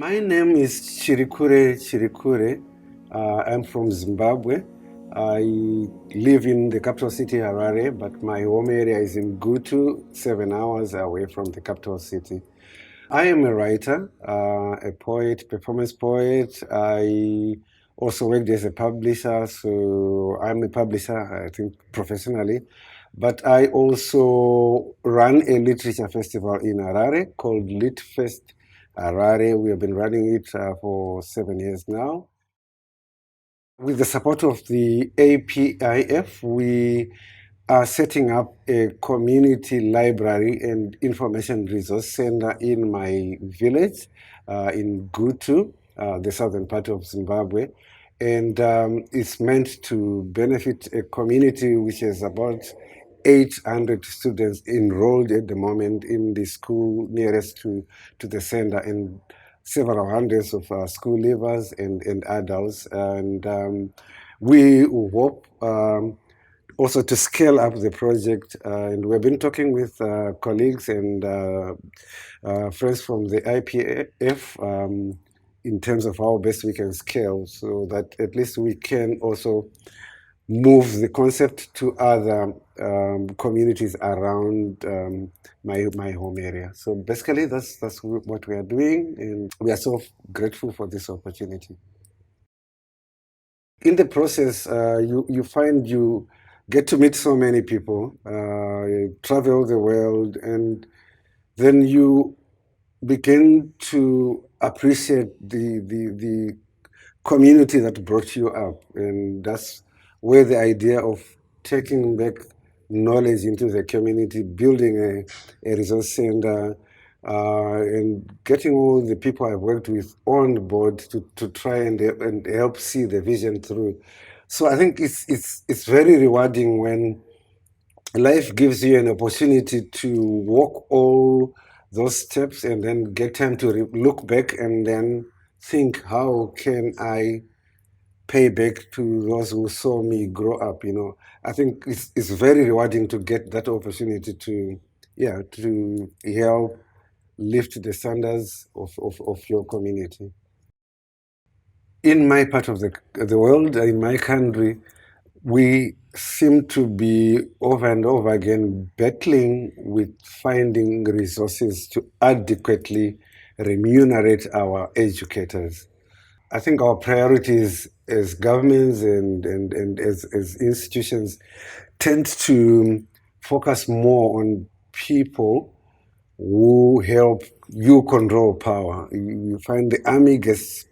My name is Chirikure Chirikure. I'm from Zimbabwe. I live in the capital city, Harare, but my home area is in Gutu, 7 hours away from the capital city. I am a writer, a poet, performance poet. I also worked as a publisher, so I'm a publisher, I think, professionally. But I also run a literature festival in Harare called LitFest Harare. We have been running it for 7 years now. With the support of the APIF, we are setting up a community library and information resource center in my village in Gutu, the southern part of Zimbabwe. And it's meant to benefit a community which is about 800 students enrolled at the moment in the school nearest to the center, and several hundreds of school leavers and adults. And we hope also to scale up the project. And we've been talking with colleagues and friends from the IPF in terms of how best we can scale so that at least we can also move the concept to other communities around my home area. So basically, that's what we are doing, and we are so grateful for this opportunity. In the process, you find you get to meet so many people, you travel the world, and then you begin to appreciate the community that brought you up, and that's where the idea of taking back knowledge into the community, building a resource center, and getting all the people I've worked with on board to try and help see the vision through. So I think it's very rewarding when life gives you an opportunity to walk all those steps and then get time to look back and then think, how can I pay back to those who saw me grow up? I think it's very rewarding to get that opportunity to help lift the standards of your community. In my part of the world, in my country, we seem to be over and over again battling with finding resources to adequately remunerate our educators. I think our priorities as governments and as institutions tend to focus more on people who help you control power. You find the army gets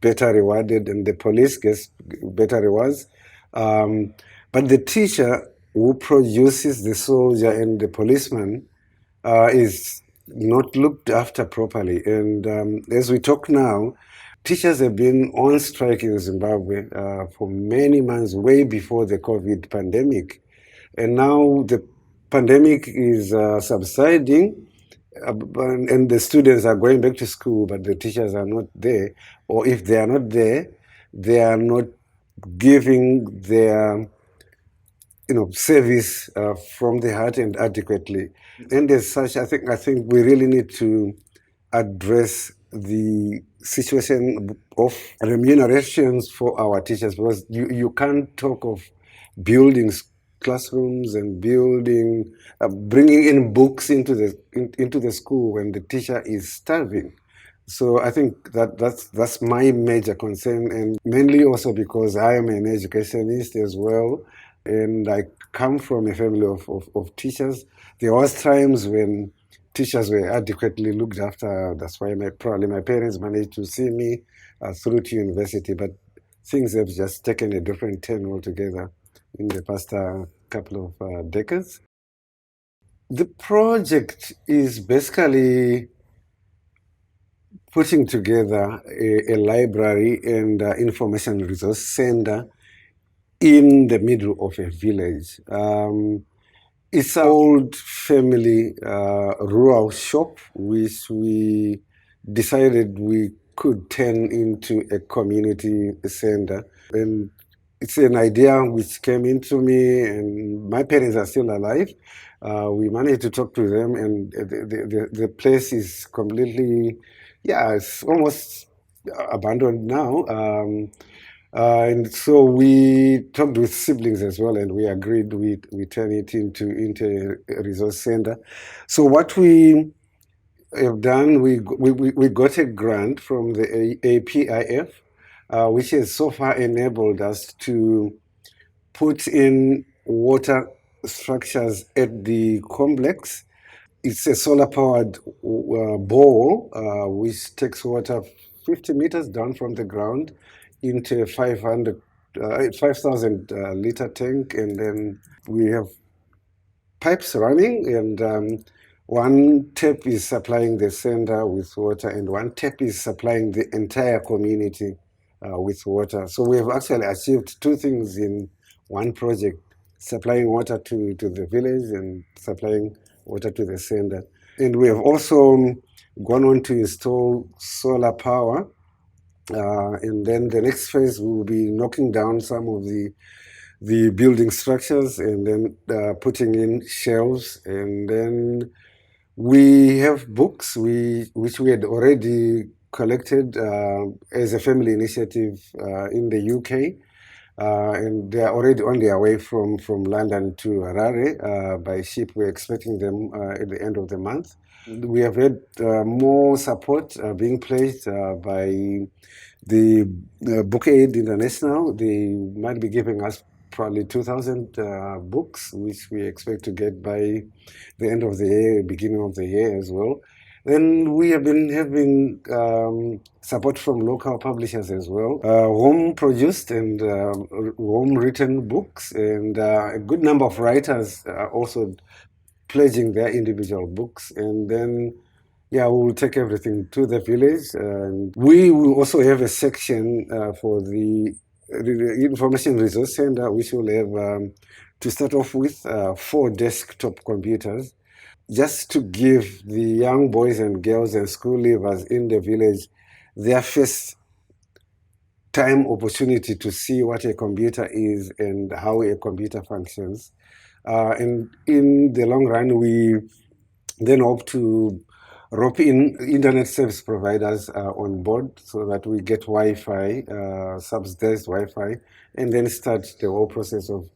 better rewarded and the police gets better rewards. But the teacher who produces the soldier and the policeman is not looked after properly. And as we talk now, teachers have been on strike in Zimbabwe for many months, way before the COVID pandemic. And now the pandemic is subsiding, and the students are going back to school, but the teachers are not there. Or if they are not there, they are not giving their service from the heart and adequately. And as such, I think we really need to address the situation of remunerations for our teachers, because you can't talk of building classrooms and bringing in books into the school when the teacher is starving. So I think that's my major concern, and mainly also because I am an educationist as well, and I come from a family of teachers. There was times when teachers were adequately looked after. That's why probably my parents managed to see me through to university, but things have just taken a different turn altogether in the past couple of decades. The project is basically putting together a library and information resource center in the middle of a village. It's an old family rural shop which we decided we could turn into a community center. And it's an idea which came into me, and my parents are still alive. We managed to talk to them, and the place is completely Yeah, it's almost abandoned now. And so we talked with siblings as well, and we agreed we turn it into a resource center. So what we have done, we got a grant from the APIF, which has so far enabled us to put in water structures at the complex. It's a solar-powered borehole, which takes water 50 meters down from the ground into a 5,000 liter tank, and then we have pipes running, and one tap is supplying the center with water, and one tap is supplying the entire community with water. So we have actually achieved two things in one project: supplying water to the village and supplying water to the center. And we have also gone on to install solar power. And then the next phase, we will be knocking down some of the building structures and then putting in shelves. And then we have books which we had already collected as a family initiative in the UK. And they are already on their way from London to Harare by ship. We're expecting them at the end of the month. We have had more support being pledged by the Book Aid International. They might be giving us probably 2,000 books, which we expect to get by the end of the year, beginning of the year as well. Then we have been having support from local publishers as well, home produced and home written books, and a good number of writers are also pledging their individual books. And then yeah, we will take everything to the village. And we will also have a section for the Information Resource Center, which will have, to start off with, 4 desktop computers, just to give the young boys and girls and school leavers in the village their first time opportunity to see what a computer is and how a computer functions. And in the long run, we then hope to rope in internet service providers on board so that we get Wi-Fi, subsidized Wi-Fi, and then start the whole process of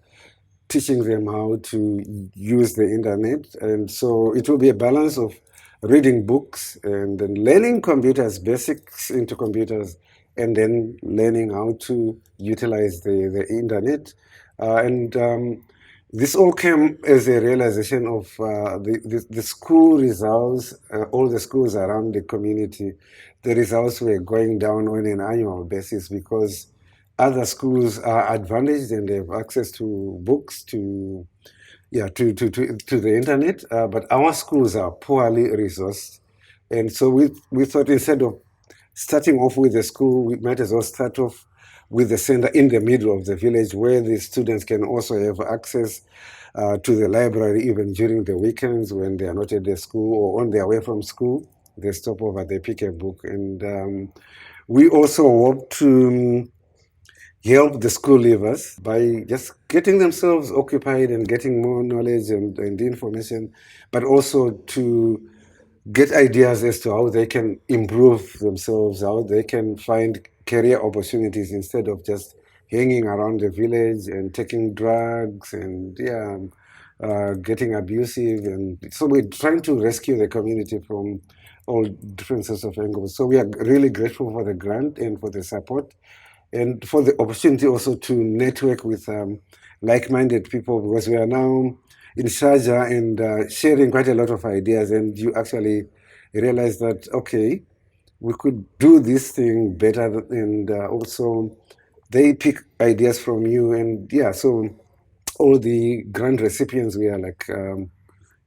teaching them how to use the internet. And so it will be a balance of reading books and then learning computers, basics into computers, and then learning how to utilize the internet. And this all came as a realization of the school results, all the schools around the community. The results were going down on an annual basis because other schools are advantaged and they have access to books, to yeah, to the internet, but our schools are poorly resourced. And so we thought instead of starting off with the school, we might as well start off with the center in the middle of the village where the students can also have access to the library even during the weekends when they are not at their school or on their way from school. They stop over, they pick a book. And we also hope to help the school leavers by just getting themselves occupied and getting more knowledge and information, but also to get ideas as to how they can improve themselves, how they can find career opportunities instead of just hanging around the village and taking drugs and yeah, getting abusive. And so we're trying to rescue the community from all different sorts of angles. So we are really grateful for the grant and for the support and for the opportunity also to network with like-minded people, because we are now in Sharjah and sharing quite a lot of ideas, and you actually realize that, okay, we could do this thing better, and also they pick ideas from you, and yeah, so all the grant recipients, we are like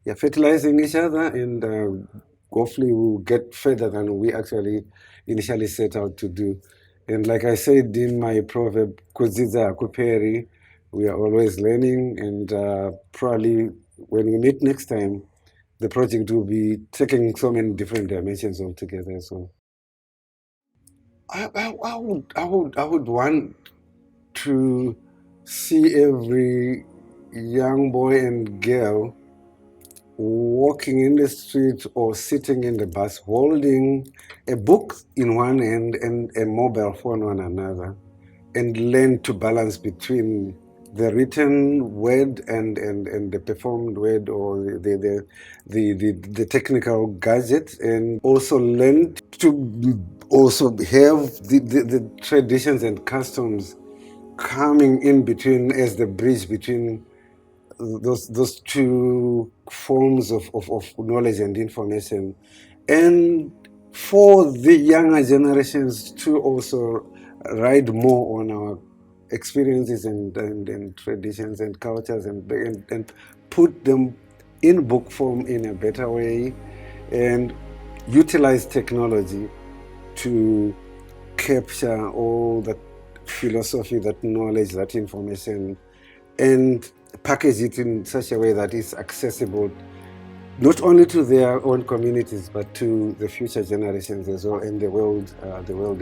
yeah, fertilizing each other, and hopefully we'll get further than we actually initially set out to do. And like I said in my proverb, kuziza kuperi, we are always learning, and probably when we meet next time, the project will be taking so many different dimensions altogether. So I would want to see every young boy and girl walking in the street or sitting in the bus holding a book in one hand and a mobile phone on another, and learn to balance between the written word and the performed word, or the technical gadget, and also learn to also have the traditions and customs coming in between as the bridge between those two forms of knowledge and information, and for the younger generations to also ride more on our experiences and traditions and cultures, and put them in book form in a better way, and utilize technology to capture all that philosophy, that knowledge, that information, and package it in such a way that it's accessible not only to their own communities but to the future generations as well, and the world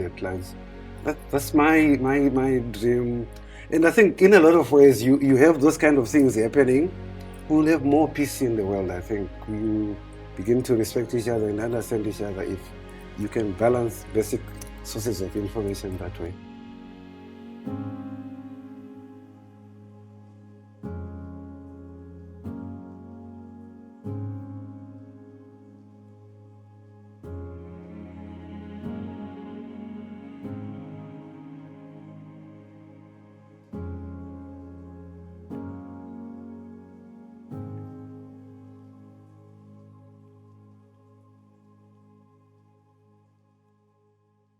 at large. That's my dream, and I think in a lot of ways you have those kind of things happening, we'll have more peace in the world. I think you begin to respect each other and understand each other if you can balance basic sources of information that way.